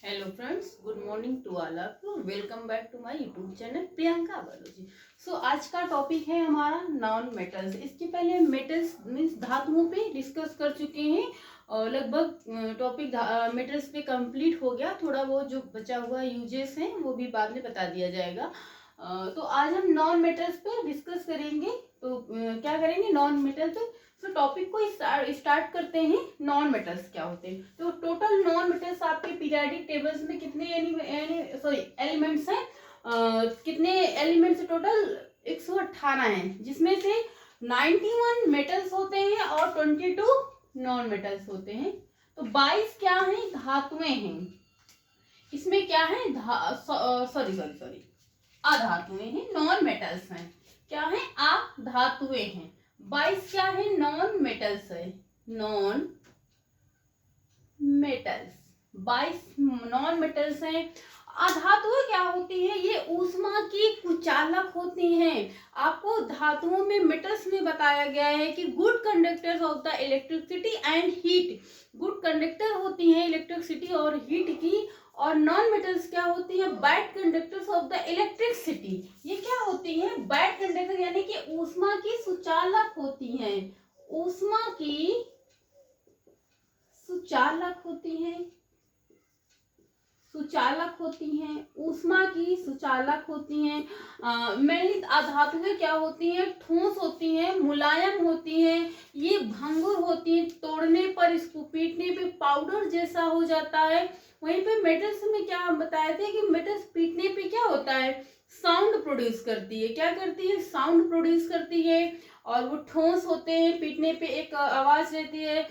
Hello friends, good morning to all of you. Welcome back to my YouTube channel Priyanka biology. So आज का topic है हमारा non metals. इसके पहले metals means धातुओं पे डिस्कस कर चुके हैं और लगभग टॉपिक मेटल्स पे कंप्लीट हो गया। थोड़ा बहुत जो बचा हुआ यूजेस हैं वो भी बाद में बता दिया जाएगा। तो आज हम नॉन मेटल्स पे डिस्कस करेंगे। तो क्या करेंगे नॉन मेटल पे। तो टॉपिक को स्टार्ट करते हैं। नॉन मेटल्स क्या होते हैं। तो टोटल नॉन मेटल्स आपके पीरियोडिक टेबल्स में कितने एलिमेंट्स हैं। कितने एलिमेंट्स टोटल 118 हैं, जिसमें से 91 मेटल्स होते हैं और 22 नॉन मेटल्स होते हैं। तो 22 क्या है, धातुएं हैं। इसमें क्या है, सॉरी अधातुएं हैं, नॉन मेटल्स हैं। क्या है, अधातुएं हैं। 22 क्या है, नॉन मेटल्स है। नॉन मेटल्स 22 नॉन मेटल्स हैं। अधातुएं क्या होती है, ये ऊष्मा की कुचालक होती हैं। आपको धातुओं में मेटल्स में बताया गया है कि good conductors of the electricity and heat. Good conductor होती हैं इलेक्ट्रिसिटी और हीट की। और नॉन मेटल्स क्या होती है, bad conductors of the electricity. ये क्या होती है, बैड कंडक्टर यानी कि ऊष्मा की सुचालक होती हैं। ऊष्मा की सुचालक होती हैं, सुचालक होती हैं, ऊष्मा की सुचालक होती हैं। मेनली अधातुएं क्या होती हैं, ठोस होती हैं, मुलायम होती हैं, ये भंगुर होती हैं, तोड़ने पर इसको पीटने पे पाउडर जैसा हो जाता है। वहीं पे मेटल्स में क्या हम बताए थे कि मेटल्स पीटने पे क्या होता है, साउंड प्रोड्यूस करती है। क्या करती है, साउंड प्रोड्यूस करती है। और वो ठोस होते हैं, पीटने पे एक आवाज रहती है।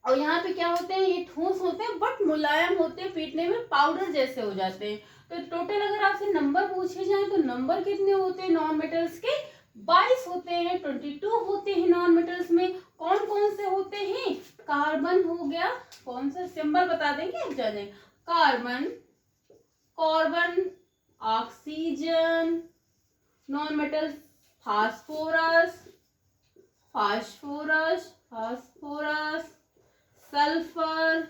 और यहाँ पे क्या होते हैं, ये ठोस होते हैं बट मुलायम होते हैं, पीटने में पाउडर जैसे हो जाते हैं। तो टोटल अगर आपसे नंबर पूछे जाए तो नंबर कितने होते हैं नॉन मेटल्स के, 22 होते हैं। 22 होते हैं नॉन मेटल्स में। कौन कौन से होते हैं, कार्बन हो गया, कौन सा सिंबल बता देंगे आप जाने, carbon, carbon, oxygen, non metals, phosphorus, phosphorus, phosphorus, sulphur.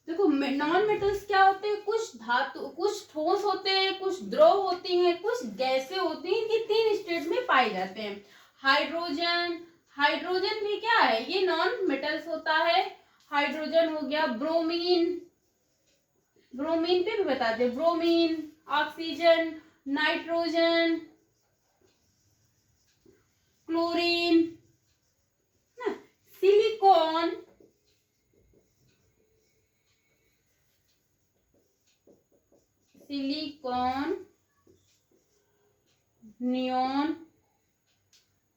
देखो नॉन मेटल्स क्या होते हैं, कुछ धातु, कुछ ठोस होते हैं, कुछ द्रव होती हैं, कुछ गैसें होती हैं। ये 3 स्टेट में पाए जाते हैं। हाइड्रोजन, हाइड्रोजन भी क्या है, ये नॉन मेटल्स होता है। हाइड्रोजन हो गया, ब्रोमीन, ब्रोमीन पे भी बताते हैं, bromine, oxygen, nitrogen, chlorine, silicon, silicon, neon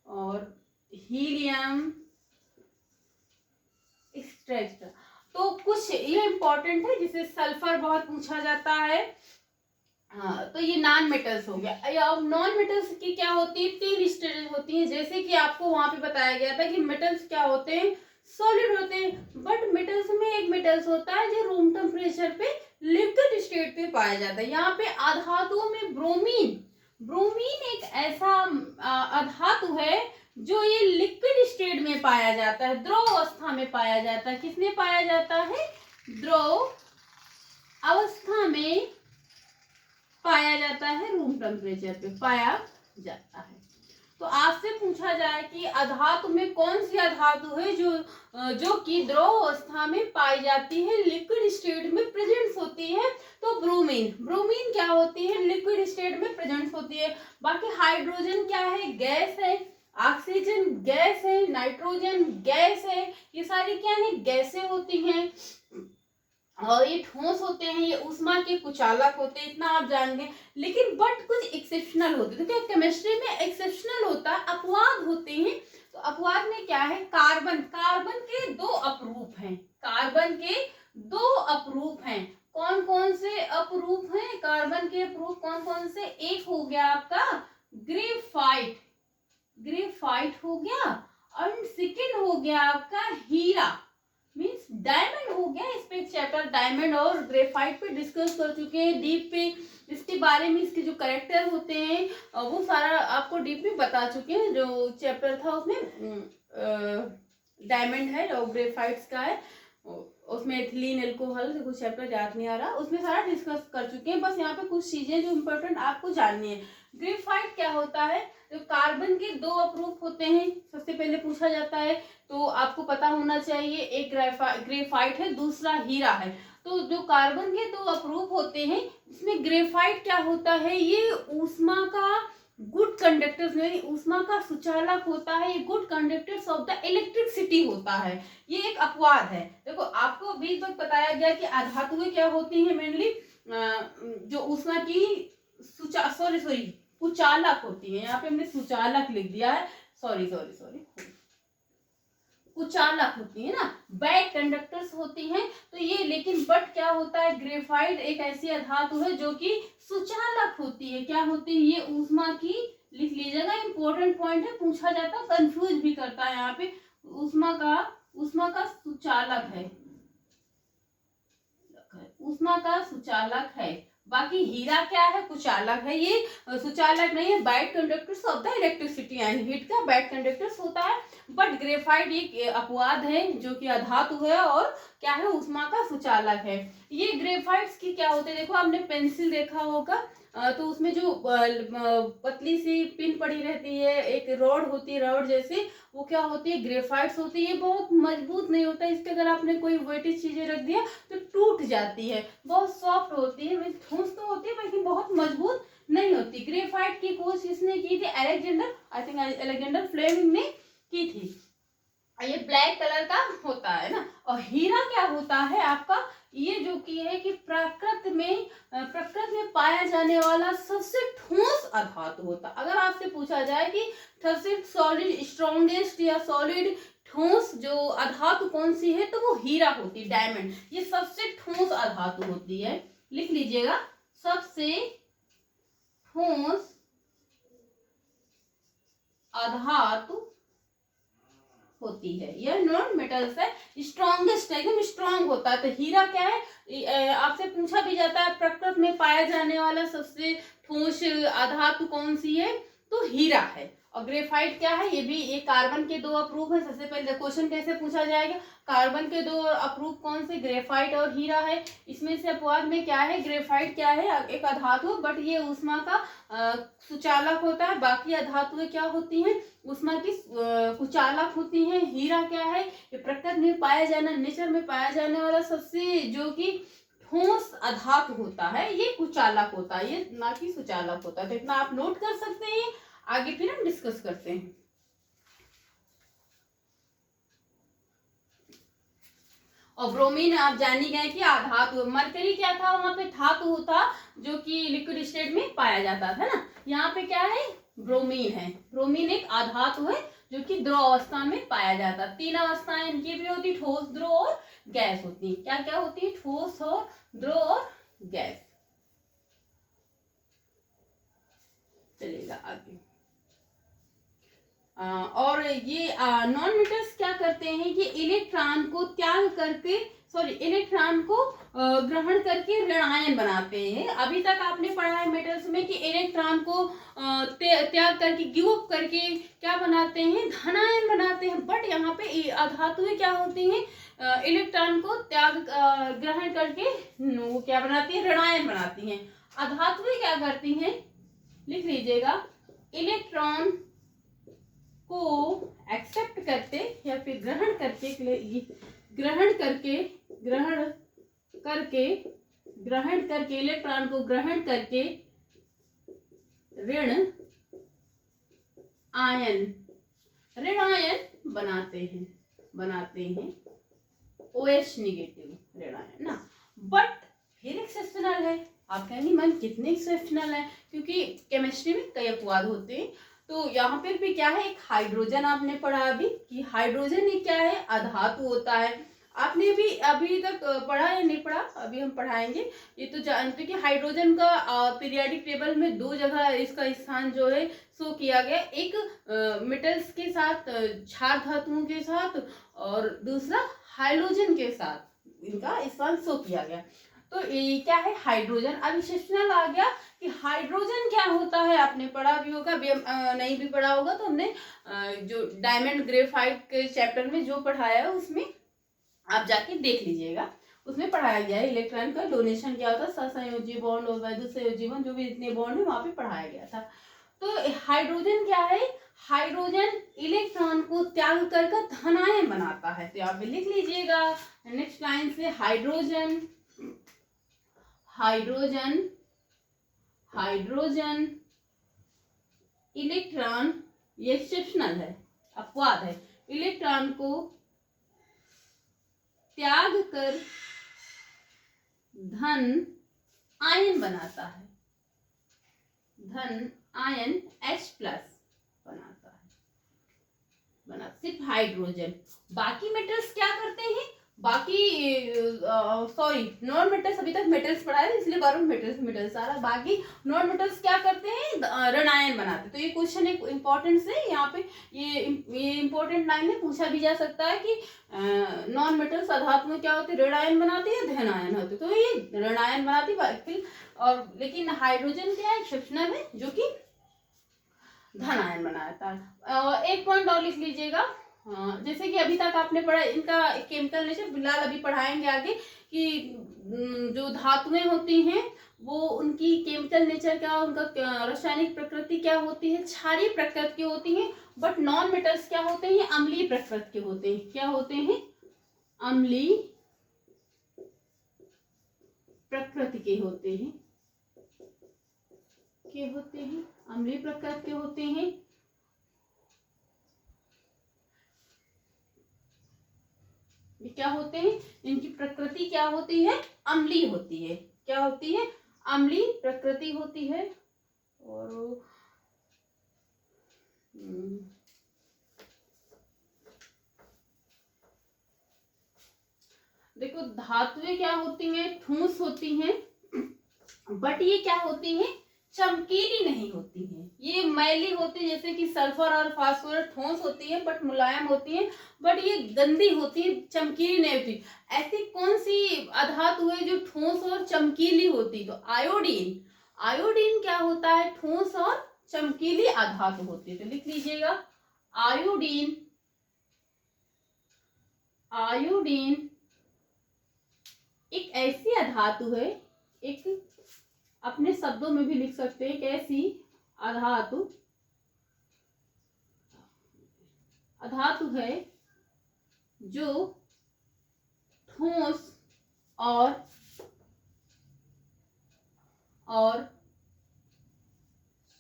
और हीलियम, एक्सेट्रा। तो कुछ ये इंपॉर्टेंट है, जिसे सल्फर बहुत पूछा जाता है। हाँ, तो ये नॉन मेटल्स हो गया। अब नॉन मेटल्स की क्या होती है, 3 स्टेजेस होती हैं। जैसे कि आपको वहां पे बताया गया था कि मेटल्स क्या होते हैं, सॉलिड होते हैं। बट मेटल्स में एक मेटल्स होता है जो रूम टेम्परेचर पे लिक्विड स्टेट पे पाया जाता है। यहाँ पे अधातुओं में ब्रोमीन, ब्रोमीन एक ऐसा अधातु है जो ये लिक्विड स्टेट में पाया जाता है, द्रव अवस्था में पाया जाता है। किसमें पाया जाता है, द्रव अवस्था में पाया जाता है, रूम टेम्परेचर पे पाया जाता है। तो आपसे पूछा जाए कि अधातु में कौन सी अधातु है जो कि द्रव अवस्था में पाई जाती है, लिक्विड स्टेट में प्रेजेंट होती है। तो ब्रोमीन, ब्रोमीन क्या होती है, लिक्विड स्टेट में प्रेजेंट होती है। बाकी हाइड्रोजन क्या है, गैस है, ऑक्सीजन गैस है, नाइट्रोजन गैस है, ये सारी क्या है, गैसें होती हैं। और ये ठोस होते हैं, ये ऊष्मा के कुचालक होते हैं, इतना आप जान गए। लेकिन बट कुछ एक्सेप्शनल होते हैं। तो क्या केमिस्ट्री में एक्सेप्शनल होता है, अपवाद होते हैं। तो अपवाद में क्या है, कार्बन, कार्बन के 2 अपरूप हैं। कार्बन के 2 अपरूप हैं। कौन कौन से अपरूप हैं कार्बन के अपरूप, कौन कौन से, एक हो गया आपका ग्रेफाइट, ग्रेफाइट हो गया। और सेकेंड हो गया आपका हीरा मीन्स डायमंड हो गया। इस पे एक चैप्टर डायमंड और ग्रेफाइट पे डिस्कस कर चुके हैं डीप पे। इसके बारे में इसके जो करेक्टर होते हैं वो सारा आपको डीप में बता चुके हैं। जो चैप्टर था उसमें डायमंड है और ग्रेफाइट्स का है। उसमें एथिलीन एल्कोहल कुछ चैप्टर याद नहीं आ रहा, उसमें सारा डिस्कस कर चुके हैं। बस यहाँ पे कुछ चीजें जो इम्पोर्टेंट आपको जाननी है। ग्रेफाइट क्या होता है? तो कार्बन के 2 अप्रूफ होते हैं, सबसे पहले पूछा जाता है, तो आपको पता होना चाहिए। एक ग्रेफाइट है, दूसरा हीरा है। तो जो कार्बन के 2 अप्रूफ होते हैं, इसमें ग्रेफाइट क्या होता है? ये ऊष्मा का गुड कंडक्टर्स यानी ऊष्मा का सुचालक होता है। ये good conductors of the electricity होता है। ये एक अपवाद है। देखो आपको बीच वक्त बताया गया कि अधातुएं क्या होती हैं, मेनली जो ऊष्मा की कुचालक होती है। यहाँ पे हमने सुचालक लिख दिया है, सॉरी कुचालक होती है ना, बैड कंडक्टर्स होती हैं। तो ये लेकिन बट क्या होता है, ग्रेफाइट एक ऐसी अधातु है जो कि सुचालक होती है। क्या होती है? ये ऊष्मा की, लिख लीजिएगा, इंपॉर्टेंट पॉइंट है, पूछा जाता है, कंफ्यूज भी करता है। यहाँ पे ऊष्मा का सुचालक है, ऊष्मा का सुचालक है। बाकी हीरा क्या है? कुचालक है। ये सुचालक नहीं है, bad conductors of the electricity यानी हीट का बैड कंडक्टर्स होता है। बट ग्रेफाइट एक अपवाद है जो कि अधातु है और क्या है? ऊष्मा का सुचालक है। ये ग्रेफाइट्स की क्या होते हैं? देखो आपने पेंसिल देखा होगा, तो उसमें जो पतली सी पिन पड़ी रहती है, एक रॉड होती है, रॉड जैसे, वो क्या होती है? ग्रेफाइट्स होती है। ये बहुत मजबूत नहीं होता है, इसके अगर आपने कोई वेटेज चीजें रख दिया तो टूट जाती है। बहुत सॉफ्ट होती है, ठोस तो होती है लेकिन बहुत मजबूत नहीं होती। ग्रेफाइट की खोज किसने की थी? अलेक्जेंडर फ्लेमिंग ने की थी। ये ब्लैक कलर का होता है ना। और हीरा क्या होता है आपका? ये जो कि है कि प्रकृति में पाया जाने वाला सबसे ठोस अधातु होता। अगर आपसे पूछा जाए कि सबसे सॉलिड, स्ट्रॉन्गेस्ट या सॉलिड ठोस जो अधातु कौन सी है, तो वो हीरा होती है, डायमंड। ये सबसे ठोस अधातु होती है, लिख लीजिएगा, सबसे ठोस अधातु होती है। यह नॉन मेटल्स है, स्ट्रॉन्गेस्ट है, एकदम स्ट्रॉन्ग होता है। तो हीरा क्या है? आपसे पूछा भी जाता है प्रकृति में पाया जाने वाला सबसे ठोस अधातु कौन सी है, तो हीरा है। और ग्रेफाइट क्या है? ये भी एक कार्बन के 2 अप्रूव है। सबसे पहले क्वेश्चन कैसे पूछा जाएगा? कार्बन के 2 अप्रूव कौन से? ग्रेफाइट और हीरा है। इसमें से अपवाद में क्या है? ग्रेफाइट क्या है? एक अधातु, बट ये ऊष्मा का सुचालक होता है। बाकी अधातुएं क्या होती हैं? ऊष्मा की कुचालक होती हैं। हीरा क्या है? ये प्रकृति में पाया जाना, नेचर में पाया जाने वाला सबसे जो कि ठोस अधातु होता है। ये कुचालक होता है, ये ना कि सुचालक होता है। तो इतना आप नोट कर सकते हैं, आगे फिर हम डिस्कस करते हैं। और ब्रोमीन आप जान ही गए कि आधातु। मरकरी क्या था? वहां पे धातु था जो कि लिक्विड स्टेट में पाया जाता था ना। यहाँ पे क्या है? ब्रोमीन है। ब्रोमीन एक आधातु है जो कि द्रव अवस्था में पाया जाता है। 3 अवस्थाएं इनकी भी होती, ठोस, द्रव और गैस होती है। क्या क्या होती है? ठोस और द्रव और गैस। चलेगा आगे। और ये नॉन मेटल्स क्या करते हैं कि इलेक्ट्रॉन को ग्रहण करके ऋणायन बनाते हैं। अभी तक आपने पढ़ा है मेटल्स में कि इलेक्ट्रॉन को त्याग करके, गिव अप करके क्या बनाते हैं? धनायन बनाते हैं। बट यहाँ पे अधातुएं क्या होती हैं? इलेक्ट्रॉन को ग्रहण करके वो क्या बनाती है? ऋणायन बनाती हैं। अधातुएं क्या करती हैं? लिख लीजिएगा, इलेक्ट्रॉन को एक्सेप्ट करते या फिर ग्रहण करके इलेक्ट्रॉन को ग्रहण करके ऋण आयन बनाते हैं OH निगेटिव ऋण आयन ना। बट फिर एक्सेप्शनल है। आप कहेंगे मैम कितने एक्सेप्शनल है? क्योंकि केमिस्ट्री में कई अपवाद होते हैं। तो यहाँ पर भी क्या है? एक हाइड्रोजन आपने पढ़ा अभी कि हाइड्रोजन ये क्या है? अधातु होता है। आपने भी अभी तक पढ़ा या नहीं पढ़ा? अभी हम पढ़ाएंगे। ये तो जानते कि हाइड्रोजन का पीरियोडिक टेबल में 2 जगह इसका स्थान जो है शो किया गया। एक मेटल्स के साथ, क्षार धातुओं के साथ, और दूसरा हाइड्रोजन के साथ इनका स्थान शो किया गया। तो ये क्या है? हाइड्रोजन। अब एक्सेप्शनल आ गया कि हाइड्रोजन क्या होता है? आपने पढ़ा भी होगा, नहीं भी पढ़ा होगा तो हमने जो डायमंड ग्रेफाइट के चैप्टर में जो पढ़ाया है उसमें आप जाके देख लीजिएगा, उसमें पढ़ाया गया है इलेक्ट्रॉन का डोनेशन क्या होता है, सहसंयोजी बॉन्ड और वैद्युत संयोजी बॉन्ड, जो भी इतने बॉन्ड है वहां पे पढ़ाया गया था। तो हाइड्रोजन क्या है, हाइड्रोजन इलेक्ट्रॉन को त्याग कर धन आयन बनाता है। तो यहाँ पे लिख लीजिएगा नेक्स्ट लाइन से, हाइड्रोजन हाइड्रोजन हाइड्रोजन इलेक्ट्रॉन, ये एक्सेप्शनल है, अपवाद है, इलेक्ट्रॉन को त्याग कर धन आयन बनाता है, धन आयन H+ बनाता है, सिर्फ हाइड्रोजन। बाकी मेटल्स क्या करते हैं, बाकी सॉरी नॉन मेटल्स, अभी तक मेटल्स पढ़ा है इसलिए बार मेटल्स आ रहा, बाकी नॉन मेटल्स क्या करते हैं, ऋण आयन बनाते। तो ये क्वेश्चन एक इंपॉर्टेंट है यहाँ पे, ये इंपॉर्टेंट लाइन है, पूछा भी जा सकता है कि नॉन मेटल्स अधातु में क्या होते हैं, ऋण आयन बनाते हैं या धन आयन होते, तो ये ऋण आयन बनाती और लेकिन हाइड्रोजन क्या है, एक्सेप्शनल है, जो कि धन आयन बनाता है। एक पॉइंट और लिख लीजिएगा, जैसे कि अभी तक आपने पढ़ा इनका केमिकल नेचर, फिलहाल अभी पढ़ाएंगे आगे कि जो धातुएं होती हैं वो उनकी केमिकल नेचर क्या, उनका रासायनिक प्रकृति क्या होती है, क्षारीय प्रकृति की होती है। बट नॉन मेटल्स क्या होते हैं, अम्लीय प्रकृति के होते हैं। क्या होते हैं, अम्लीय प्रकृति के होते हैं, अम्लीय प्रकृति के होते हैं। ये क्या होते हैं, इनकी प्रकृति क्या होती है, अम्लीय होती है। क्या होती है, अम्लीय प्रकृति होती है। और देखो धातुएं क्या होती हैं, ठोस होती हैं, बट ये क्या होती हैं, चमकीली नहीं होती हैं, ये मैली होती है। जैसे कि सल्फर और फास्फोरस ठोस होती है बट मुलायम होती है, बट ये गंदी होती है, चमकीली नहीं होती। ऐसी कौन सी अधातु है जो ठोस और चमकीली होती, तो आयोडीन। आयोडीन क्या होता है, ठोस और चमकीली अधातु होती है। तो लिख लीजिएगा आयोडीन, आयोडीन एक ऐसी अधातु है, एक अपने शब्दों में भी लिख सकते हैं, कैसी अधातु, अधातु है जो ठोस और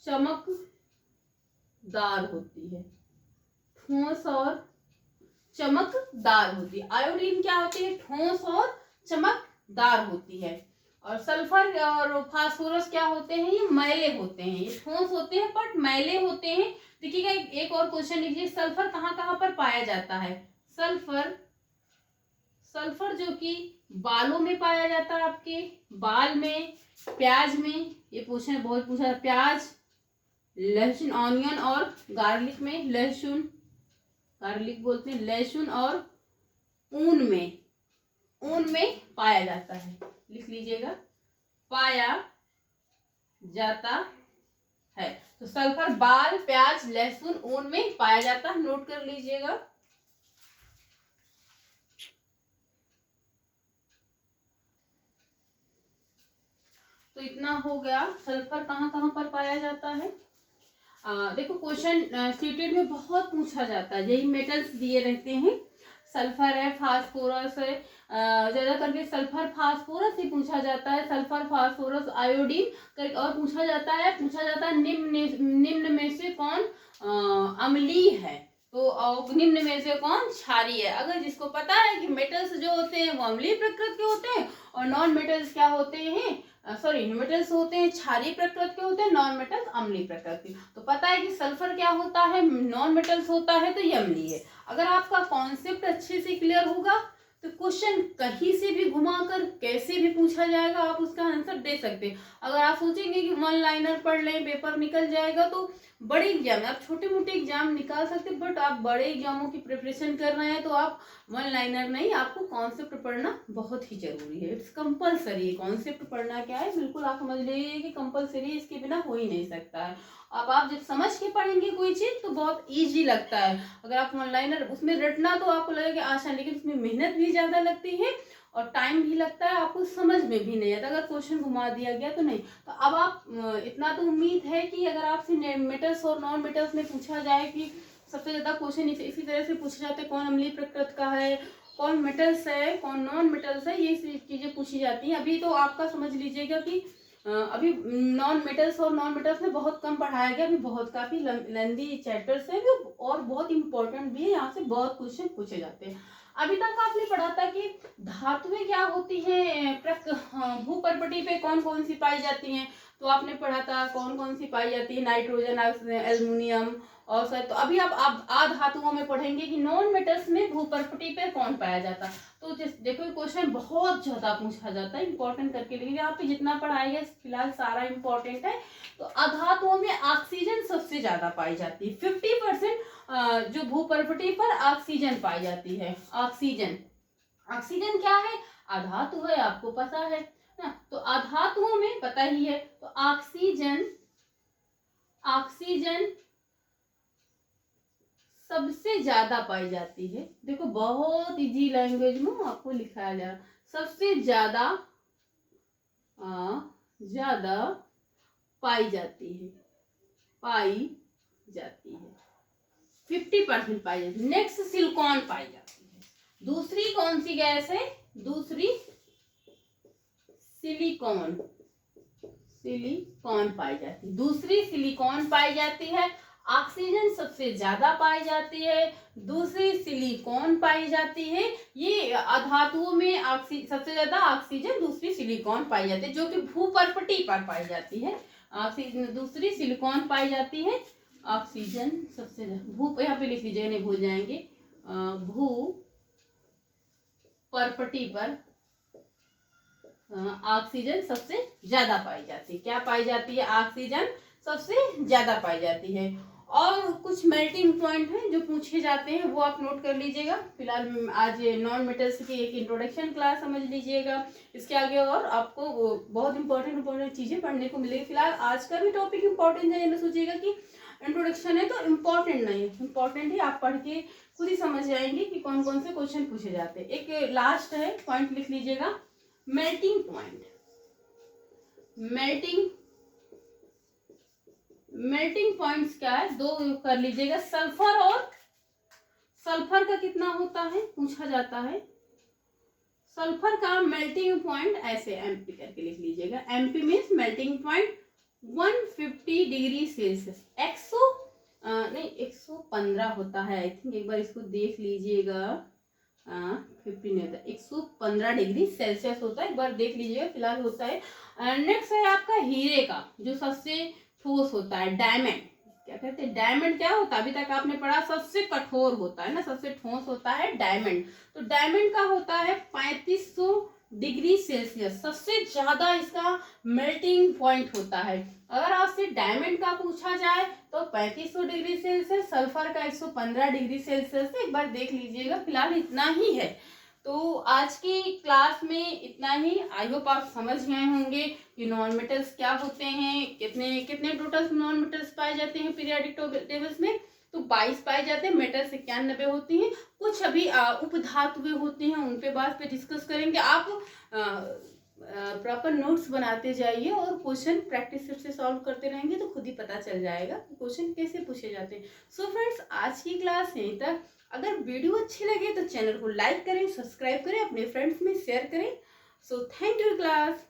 चमकदार होती है, ठोस और चमकदार होती है। आयोडीन क्या होती है, ठोस और चमकदार होती है। और सल्फर और फास्फोरस क्या होते हैं, ये मैले होते हैं, ये ठोस होते हैं बट मैले होते हैं। देखिएगा एक और क्वेश्चन लीजिए, सल्फर कहाँ कहाँ पर पाया जाता है, सल्फर, सल्फर जो कि बालों में पाया जाता है, आपके बाल में, प्याज में, ये क्वेश्चन बहुत पूछा है, प्याज, लहसुन, ऑनियन और गार्लिक में, लहसुन, गार्लिक बोलते हैं, लहसुन और ऊन में, ऊन में पाया जाता है। लिख लीजिएगा पाया जाता है। तो सल्फर बाल, प्याज, लहसुन, ऊन में पाया जाता है, नोट कर लीजिएगा। तो इतना हो गया, सल्फर कहाँ कहाँ पर पाया जाता है। देखो क्वेश्चन सीटेड में बहुत पूछा जाता है, यही मेटल्स दिए रहते हैं, सल्फर है, फास्फोरस है, ज्यादा करके सल्फर फास्फोरस ही पूछा जाता है, सल्फर फास्फोरस आयोडीन। और पूछा जाता है निम्न में से कौन अम्लीय है, तो निम्न में से कौन क्षारीय है। अगर जिसको पता है कि मेटल्स जो होते हैं वो अम्लीय प्रकृति के होते हैं और नॉन मेटल्स क्या होते हैं, सॉरी मेटल्स होते हैं क्षारीय प्रकृति के होते हैं, नॉन मेटल्स अम्लीय प्रकृति। तो पता है कि सल्फर क्या होता है, नॉन मेटल्स होता है, तो ये अम्लीय है। अगर आपका कॉन्सेप्ट अच्छे से क्लियर होगा तो क्वेश्चन कहीं से भी घुमाकर कैसे भी पूछा जाएगा, आप उसका आंसर दे सकते हैं। अगर आप सोचेंगे कि वन लाइनर पढ़ लें पेपर निकल जाएगा, तो बड़े एग्जाम में आप छोटे मोटे एग्जाम निकाल सकते हैं, बट आप बड़े एग्जामों की प्रिपरेशन कर रहे हैं तो आप वन लाइनर नहीं, आपको कॉन्सेप्ट पढ़ना बहुत ही जरूरी है, इट्स कंपलसरी है। कॉन्सेप्ट पढ़ना क्या है, बिल्कुल आप समझ लीजिए कि कंपलसरी, इसके बिना हो ही नहीं सकता है। अब आप जब समझ के पढ़ेंगे कोई चीज तो बहुत इजी लगता है। अगर आप ऑनलाइन उसमें रटना तो आपको लगेगा आसान, लेकिन उसमें मेहनत भी ज्यादा लगती है और टाइम भी लगता है, आपको समझ में भी नहीं आता अगर क्वेश्चन घुमा दिया गया तो नहीं। तो अब आप इतना तो उम्मीद है कि अगर आपसे मेटल्स और नॉन मेटल्स में पूछा जाए कि सबसे ज्यादा क्वेश्चन इसी तरह से पूछे जाते हैं, कौन अम्लीय प्रकृति का है, कौन मेटल्स है, कौन नॉन मेटल्स है, ये चीजें पूछी जाती हैं। अभी तो आपका समझ लीजिएगा कि अभी नॉन मेटल्स और नॉन मेटल्स में बहुत कम पढ़ाया गया, अभी बहुत काफी लेंदी चैप्टर्स हैं और बहुत इंपॉर्टेंट भी है, यहाँ से बहुत क्वेश्चन पूछे जाते हैं। अभी तक आपने पढ़ा था कि धातुएं क्या होती हैं, भूपर्पटी पे कौन कौन सी पाई जाती हैं, तो आपने पढ़ा था कौन कौन सी पाई जाती है, नाइट्रोजन, एल्युमिनियम और सर। तो अभी आप धातुओं में पढ़ेंगे कि नॉन मेटल्स में भूपर्पटी पे कौन पाया जाता। तो देखो क्वेश्चन बहुत ज्यादा पूछा जाता है, इंपॉर्टेंट करके लिखिए। यहाँ पे जितना पढ़ाया फिलहाल सारा इंपॉर्टेंट है। तो अधातुओं में ऑक्सीजन सबसे ज्यादा पाई जाती है, 50% जो भूपर्पटी पर ऑक्सीजन पाई जाती है। ऑक्सीजन, ऑक्सीजन क्या है, अधातु है, आपको पता है ना। तो अधातुओं में पता ही है, तो ऑक्सीजन, ऑक्सीजन सबसे ज्यादा पाई जाती है। देखो बहुत इजी लैंग्वेज में आपको लिखाया जा रहा, सबसे ज्यादा ज्यादा पाई जाती है, पाई जाती है, 50% पाई जाती है। नेक्स्ट सिलिकॉन पाई जाती है। दूसरी कौन सी गैस है, दूसरी सिलिकॉन, सिलिकॉन पाई जाती है, दूसरी सिलिकॉन पाई जाती है। ऑक्सीजन सबसे ज्यादा पाई जाती है, दूसरी सिलिकॉन पाई जाती है। ये अधातुओं में सबसे ज्यादा ऑक्सीजन, दूसरी सिलिकॉन पाई जाती है, जो कि भूपर्पटी पर पाई जाती है। ऑक्सीजन, दूसरी सिलिकॉन पाई जाती है, ऑक्सीजन सबसे भू, यहाँ पे लिख लीजिए नहीं भूल जाएंगे, भू पर्पटी पर ऑक्सीजन सबसे ज्यादा पाई जाती है। क्या पाई जाती है, ऑक्सीजन सबसे ज्यादा पाई जाती है। और कुछ मेल्टिंग पॉइंट हैं जो पूछे जाते हैं, वो आप नोट कर लीजिएगा। फिलहाल आज नॉन मेटल्स की एक इंट्रोडक्शन क्लास समझ लीजिएगा, इसके आगे और आपको बहुत इंपॉर्टेंट चीजें पढ़ने को मिलेगी। फिलहाल आज का भी टॉपिक इंपॉर्टेंट है, ये ना सोचिएगा कि इंट्रोडक्शन है तो इम्पोर्टेंट नहीं है, इम्पोर्टेंट है, आप पढ़ के खुद ही समझ जाएंगे कि कौन कौन से क्वेश्चन पूछे जाते हैं। एक लास्ट है पॉइंट लिख लीजिएगा, मेल्टिंग पॉइंट। मेल्टिंग पॉइंट्स क्या है, दो कर लीजिएगा, सल्फर और सल्फर का कितना होता है पूछा जाता है। सल्फर का मेल्टिंग पॉइंट ऐसे एमपी करके लिख लीजिएगा, MP means melting point 150 degree Celsius. 115 होता है आई थिंक, एक बार इसको देख लीजिएगा। 50 नहीं होता, 115 डिग्री सेल्सियस होता है, एक बार देख लीजिएगा, फिलहाल होता है। नेक्स्ट है आपका हीरे का जो सबसे ठोस होता है, डायमंड। क्या कहते हैं, डायमंड क्या होता है, अभी तक आपने पढ़ा सबसे कठोर होता है ना, सबसे ठोस होता है डायमंड। तो डायमंड का होता है 3500 डिग्री सेल्सियस, सबसे ज्यादा इसका मेल्टिंग पॉइंट होता है। अगर आपसे डायमंड का पूछा जाए तो 3500 डिग्री सेल्सियस, सल्फर का 115 डिग्री सेल्सियस, एक बार देख लीजिएगा। फिलहाल इतना ही है, तो आज की क्लास में इतना ही। आई होप आप समझ गए होंगे कि नॉन मेटल्स क्या होते हैं, कितने कितने टोटल नॉन मेटल्स पाए जाते हैं पीरियोडिक टेबल्स में। तो 22 पाए जाते हैं, मेटल 91 होती हैं। कुछ अभी उपधातुएं होती हैं, उन पे बात पे डिस्कस करेंगे। आप प्रॉपर नोट्स बनाते जाइए और क्वेश्चन प्रैक्टिस से सॉल्व करते रहेंगे तो खुद ही पता चल जाएगा कि क्वेश्चन कैसे पूछे जाते हैं। सो फ्रेंड्स, आज की क्लास यहीं तक। अगर वीडियो अच्छी लगे तो चैनल को लाइक करें, सब्सक्राइब करें, अपने फ्रेंड्स में शेयर करें। So thank you class.